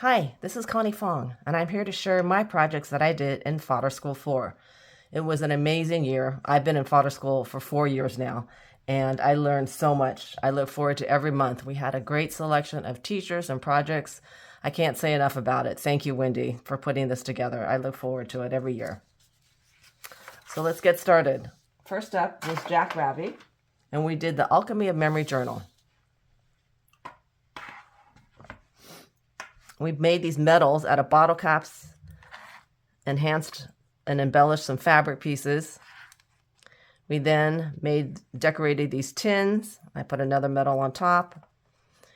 Hi, this is Connie Fong, and I'm here to share my projects that I did in Fodder School 4. It was an amazing year. I've been in Fodder School for 4 years now, and I learned so much. I look forward to every month. We had a great selection of teachers and projects. I can't say enough about it. Thank you, Wendy, for putting this together. I look forward to it every year. So let's get started. First up was Jack Ravi, and we did the Alchemy of Memory Journal. We made these medals out of bottle caps, enhanced and embellished some fabric pieces. We then decorated these tins. I put another medal on top.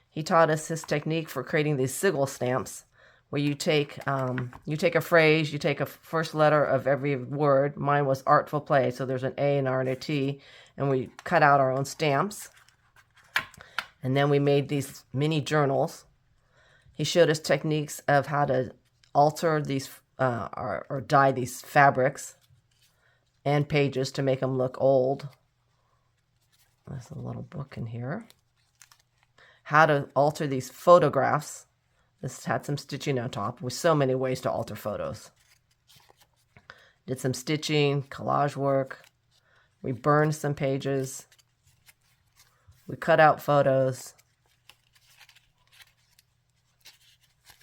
He taught us his technique for creating these sigil stamps, where you take a phrase, you take a first letter of every word. Mine was artful play, so there's an A, an R, and a T, and we cut out our own stamps. And then we made these mini journals. He showed us techniques of how to alter these or dye these fabrics and pages to make them look old. There's a little book in here. How to alter these photographs. This had some stitching on top with so many ways to alter photos. Did some stitching, collage work. We burned some pages. We cut out photos.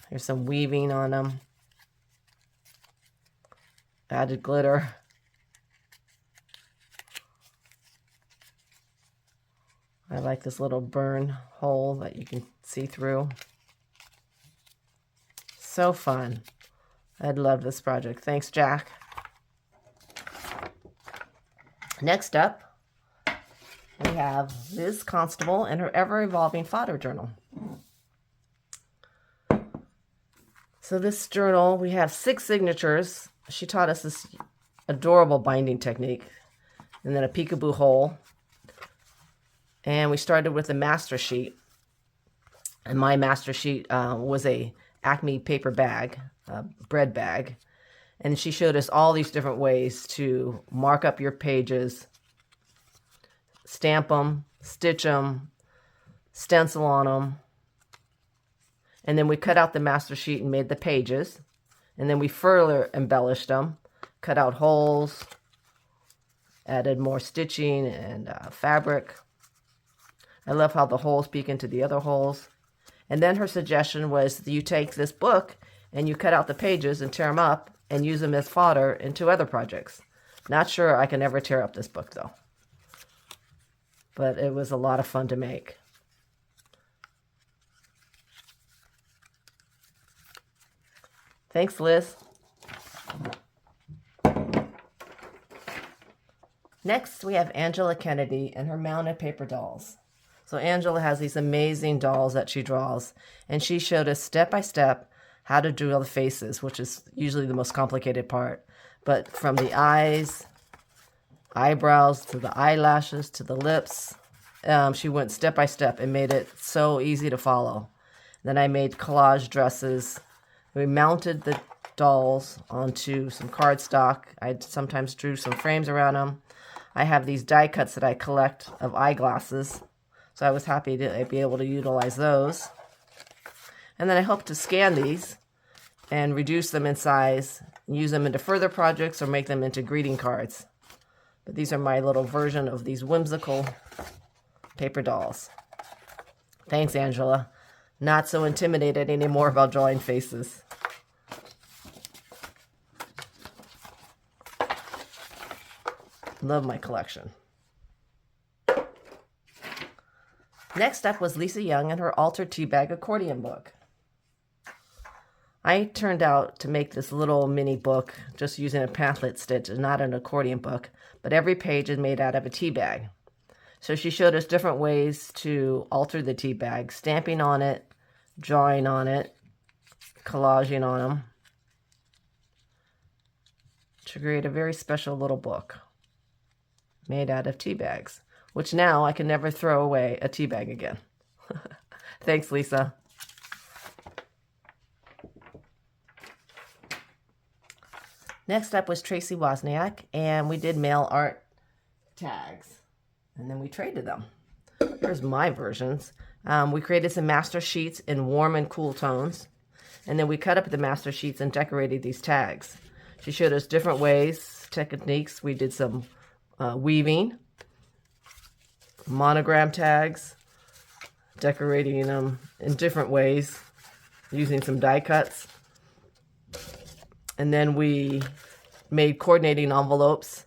Here's some weaving on them. Added glitter. I like this little burn hole that you can see through. So fun. I love this project. Thanks, Jack. Next up, we have Liz Constable and her ever-evolving fodder journal. So this journal, we have 6 signatures. She taught us this adorable binding technique, and then a peekaboo hole. And we started with a master sheet. And my master sheet was a Acme paper bag, a bread bag. And she showed us all these different ways to mark up your pages, stamp them, stitch them, stencil on them. And then we cut out the master sheet and made the pages. And then we further embellished them, cut out holes, added more stitching and fabric. I love how the holes peek into the other holes. And then her suggestion was that you take this book and you cut out the pages and tear them up and use them as fodder into other projects. Not sure I can ever tear up this book though. But it was a lot of fun to make. Thanks, Liz. Next, we have Angela Kennedy and her mounted paper dolls. So Angela has these amazing dolls that she draws, and she showed us step by step how to draw the faces, which is usually the most complicated part. But from the eyes, eyebrows, to the eyelashes, to the lips, she went step by step and made it so easy to follow. Then I made collage dresses. We mounted the dolls onto some cardstock. I sometimes drew some frames around them. I have these die cuts that I collect of eyeglasses, so I was happy to be able to utilize those. And then I hope to scan these and reduce them in size, and use them into further projects or make them into greeting cards. But these are my little version of these whimsical paper dolls. Thanks, Angela. Not so intimidated anymore about drawing faces. Love my collection. Next up was Lisa Young and her Altered Tea Bag accordion book. I turned out to make this little mini book just using a pamphlet stitch, not an accordion book, but every page is made out of a tea bag. So she showed us different ways to alter the tea bag, stamping on it, drawing on it, collaging on them, to create a very special little book made out of tea bags, which now I can never throw away a tea bag again. Thanks, Lisa. Next up was Tracy Wozniak, and we did mail art tags, and then we traded them. Here's my versions. We created some master sheets in warm and cool tones. And then we cut up the master sheets and decorated these tags. She showed us different ways, techniques. We did some weaving, monogram tags, decorating them in different ways, using some die cuts. And then we made coordinating envelopes.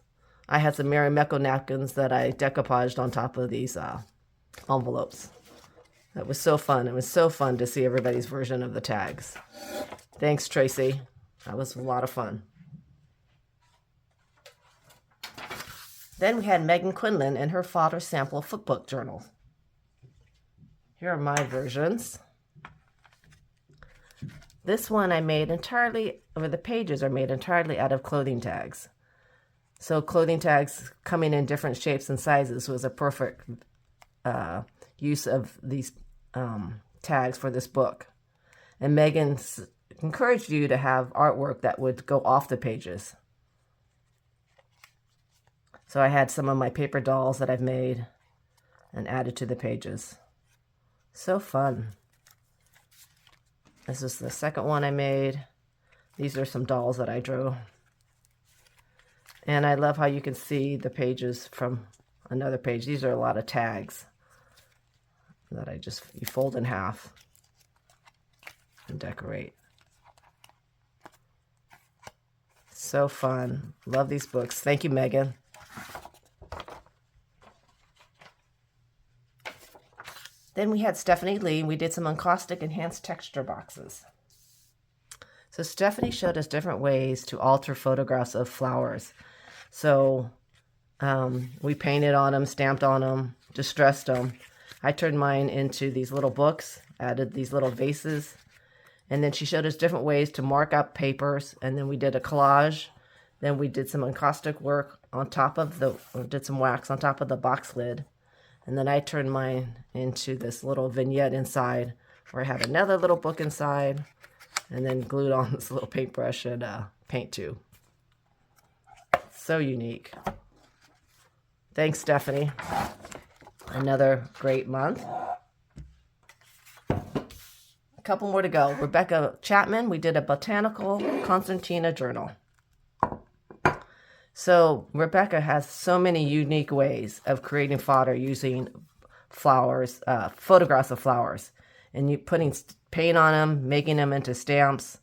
I had some Marimekko napkins that I decoupaged on top of these envelopes. That was so fun. It was so fun to see everybody's version of the tags. Thanks, Tracy. That was a lot of fun. Then we had Megan Quinlan and her Fodder sample footbook journal. Here are my versions. This one I made entirely, or the pages are made entirely out of clothing tags. So clothing tags coming in different shapes and sizes was a perfect use of these tags for this book. And Megan encouraged you to have artwork that would go off the pages. So I had some of my paper dolls that I've made and added to the pages. So fun. This is the second one I made. These are some dolls that I drew. And I love how you can see the pages from another page. These are a lot of tags that you fold in half and decorate. So fun. Love these books. Thank you, Megan. Then we had Stephanie Lee, and we did some Encaustic enhanced texture boxes. So Stephanie showed us different ways to alter photographs of flowers. So we painted on them, stamped on them, distressed them. I turned mine into these little books, added these little vases, and then she showed us different ways to mark up papers, and then we did a collage. Then we did some encaustic work on top of did some wax on top of the box lid. And then I turned mine into this little vignette inside where I had another little book inside and then glued on this little paintbrush and paint tube. So unique. Thanks, Stephanie. Another great month. A couple more to go. Rebecca Chapman, we did a Botanical concertina journal. So Rebecca has so many unique ways of creating fodder using flowers, photographs of flowers, and you putting paint on them, making them into stamps.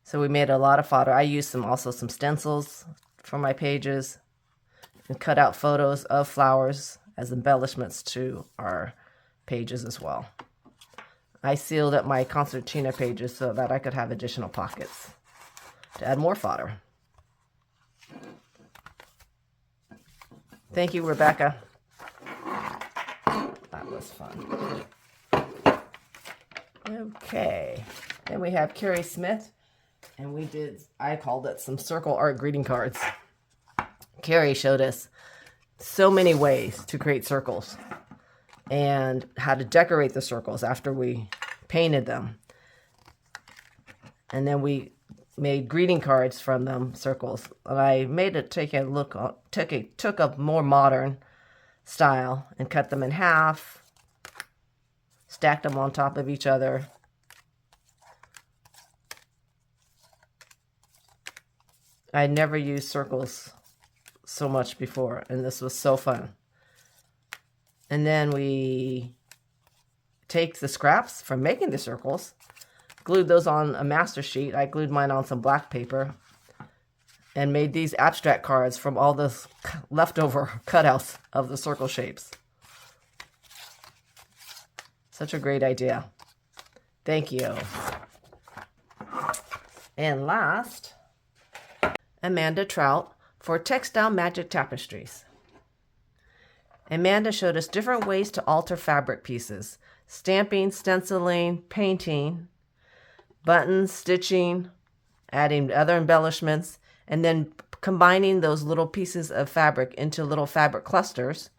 So we made a lot of fodder. I used also some stencils for my pages and cut out photos of flowers as embellishments to our pages as well. I sealed up my concertina pages so that I could have additional pockets to add more fodder. Thank you, Rebecca. That was fun. Okay. Then we have Carrie Smith, and I called it some circle art greeting cards. Carrie showed us so many ways to create circles and how to decorate the circles after we painted them. And then we made greeting cards from them, circles. And I made it took a more modern style and cut them in half, stacked them on top of each other. I never used circles so much before, and this was so fun. And then we take the scraps from making the circles, glued those on a master sheet. I glued mine on some black paper and made these abstract cards from all the leftover cutouts of the circle shapes. Such a great idea. Thank you. And last, Amanda Trout for Textile Magic Tapestries. Amanda showed us different ways to alter fabric pieces: stamping, stenciling, painting, buttons, stitching, adding other embellishments, and then combining those little pieces of fabric into little fabric clusters.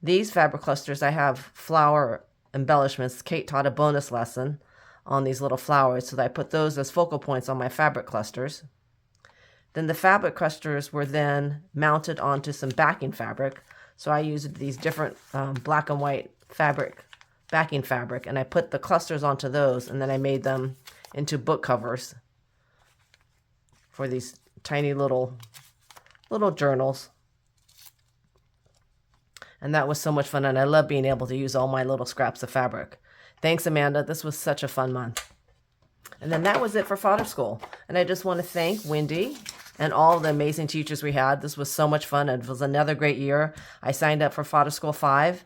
These fabric clusters, I have flower embellishments. Kate taught a bonus lesson on these little flowers, so that I put those as focal points on my fabric clusters. Then the fabric clusters were then mounted onto some backing fabric. So I used these different black and white fabric, backing fabric, and I put the clusters onto those, and then I made them into book covers for these tiny little journals. And that was so much fun, and I love being able to use all my little scraps of fabric. Thanks, Amanda. This was such a fun month. And then that was it for Fodder School. And I just want to thank Wendy and all the amazing teachers we had. This was so much fun. It was another great year. I signed up for Fodder School 5.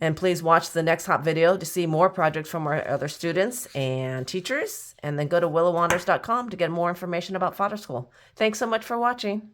And please watch the next hot video to see more projects from our other students and teachers. And then go to willowwanders.com to get more information about Fodder School. Thanks so much for watching.